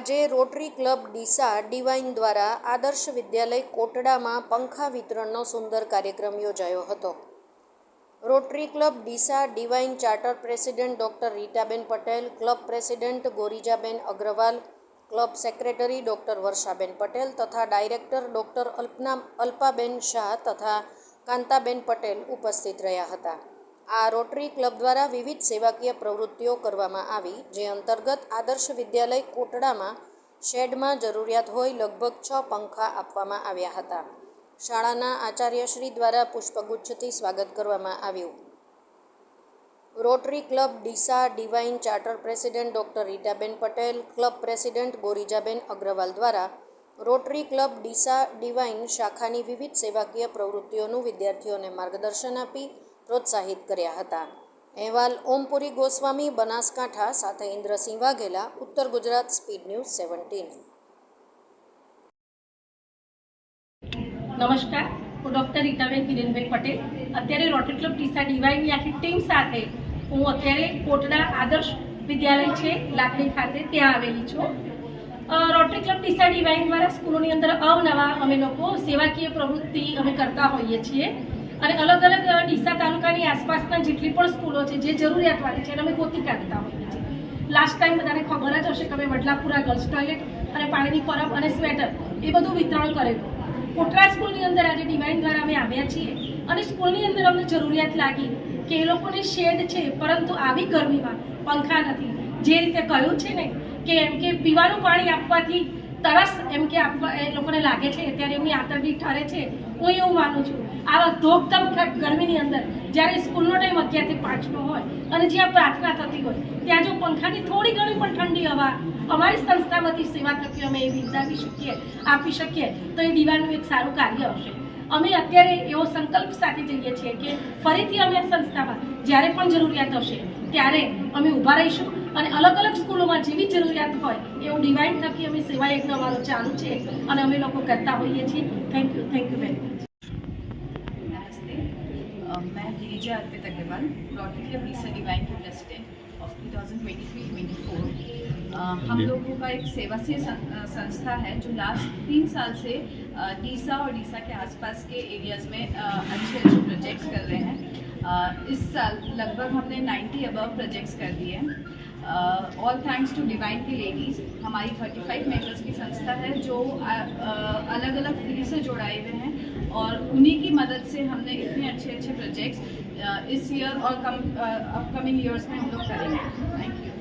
આજે rotary club Deesa divine દ્વારા આદર્શ વિદ્યાલય કોટડામાં પંખા વિતરણનો સુંદર કાર્યક્રમ યોજાયો હતો. Rotary club Deesa divine charter president doctor Ritaben Patel, club president Gorijaben Agrawal, club secretary doctor Varshaben Patel તથા ડાયરેક્ટર ડૉક્ટર અલ્પાબેન શાહ તથા કાંતાબેન પટેલ ઉપસ્થિત રહ્યા હતા. આ રોટરી ક્લબ દ્વારા વિવિધ સેવાકીય પ્રવૃત્તિઓ કરવામાં આવી, જે અંતર્ગત આદર્શ વિદ્યાલય કોટડામાં શેડમાં જરૂરિયાત હોય લગભગ 6 પંખા આપવામાં આવ્યા હતા. શાળાના આચાર્યશ્રી દ્વારા પુષ્પગુચ્છથી સ્વાગત કરવામાં આવ્યું. Rotary club Deesa divine charter president doctor Ritaben Patel, club president Gorijaben Agrawal દ્વારા રોટરી ક્લબ ડીસા ડિવાઇન શાખાની વિવિધ સેવાકીય પ્રવૃત્તિઓનું વિદ્યાર્થીઓને માર્ગદર્શન આપી પ્રોત્સાહિત કર્યા હતા. અહેવાલ ઓમપુરી ગોસ્વામી, બનાસકાંઠા સાથે ઇન્દ્રસિંહ વાઘેલા, ઉત્તર ગુજરાત સ્પીડ ન્યૂઝ 17. નમસ્કાર, હું ડૉક્ટર રીટાબેન કિરણભાઈ પટેલ. અત્યારે રોટરી ક્લબ ડીસા ડિવાઇનની આખી ટીમ સાથે હું અત્યારે કોટડા આદર્શ વિદ્યાલય છે લાખણી ખાતે ત્યાં આવેલી છું. રોટરી ક્લબ ડીસા ડિવાઇન દ્વારા સ્કૂલોની અંદર અવનવા અમે લોકો સેવાકીય પ્રવૃત્તિ અમે કરતા હોઈએ છીએ અને અલગ અલગ ડીસા તાલુકાની આસપાસના જેટલી પણ સ્કૂલો છે જે જરૂરિયાતવાળી છે અમે ગોતી કાઢતા હોઈએ છીએ. લાસ્ટ ટાઈમ બધાને ખબર જ હશે કે અમે વડલાપુરા ગર્લ્સ ટોયલેટ અને પાણીની પરબ અને સ્વેટર એ બધું વિતરણ કરેલું. કોટડા સ્કૂલની અંદર આજે ડિવાઇન દ્વારા અમે આવ્યા છીએ અને સ્કૂલની અંદર અમને જરૂરિયાત લાગી કે એ લોકોને શેડ છે, પરંતુ આવી ગરમીમાં પંખા નથી. જે રીતે કહ્યું છે ને કે એમ કે પીવાનું પાણી આપવાથી તરસ એમ કે આપવા એ લોકોને લાગે છે, ત્યારે એમની આંતરડી ઠરે છે. હું એવું માનું છું આવા ધોકધમ ગરમીની અંદર જ્યારે સ્કૂલનો ટાઈમ 11 થી 5નો હોય અને જ્યાં પ્રાર્થના થતી હોય ત્યાં જો પંખાની થોડી ઘણી પણ ઠંડી હવા અમારી સંસ્થામાંથી સેવા થકી અમે એ વિતાવી શકીએ, આપી શકીએ તો એ ડિવાઇનનું એક સારું કાર્ય હશે. અમે અત્યારે એવો સંકલ્પ સાથે જઈએ છીએ કે ફરીથી અમે આ સંસ્થામાં જ્યારે પણ જરૂરિયાત હશે ત્યારે અમે ઊભા રહીશું અને અલગ અલગ સ્કૂલોમાં જેવી જરૂરિયાત હોય એવું ડિવાઇન થકી અમે સેવા યજ્ઞ અમારો ચાલુ છે અને અમે લોકો કરતા હોઈએ છીએ. Thank you very much. नमस्ते, मैं गिरिजा अर्पित अग्रवाल, रोटरी क्लब डीसा डिवाइन के प्रेसिडेंट ऑफ 2023-24. हम लोगों का एक सेवा से संस्था है जो लास्ट 3 साल से डीसा और डीसा के आसपास के एरियाज़ में अच्छे प्रोजेक्ट्स कर रहे हैं. इस साल लगभग हमने 90 अबव प्रोजेक्ट्स कर दिए हैं. ऑल थैंक्स टू डिवाइन की लेडीज़. हमारी 35 मेंबर्स की संस्था है जो अलग अलग फील्ड से जुड़ाए हुए हैं और उन्हीं की मदद से हमने इतने अच्छे प्रोजेक्ट्स इस ईयर और अपकमिंग ईयर्स में हम लोग करेंगे. Thank you.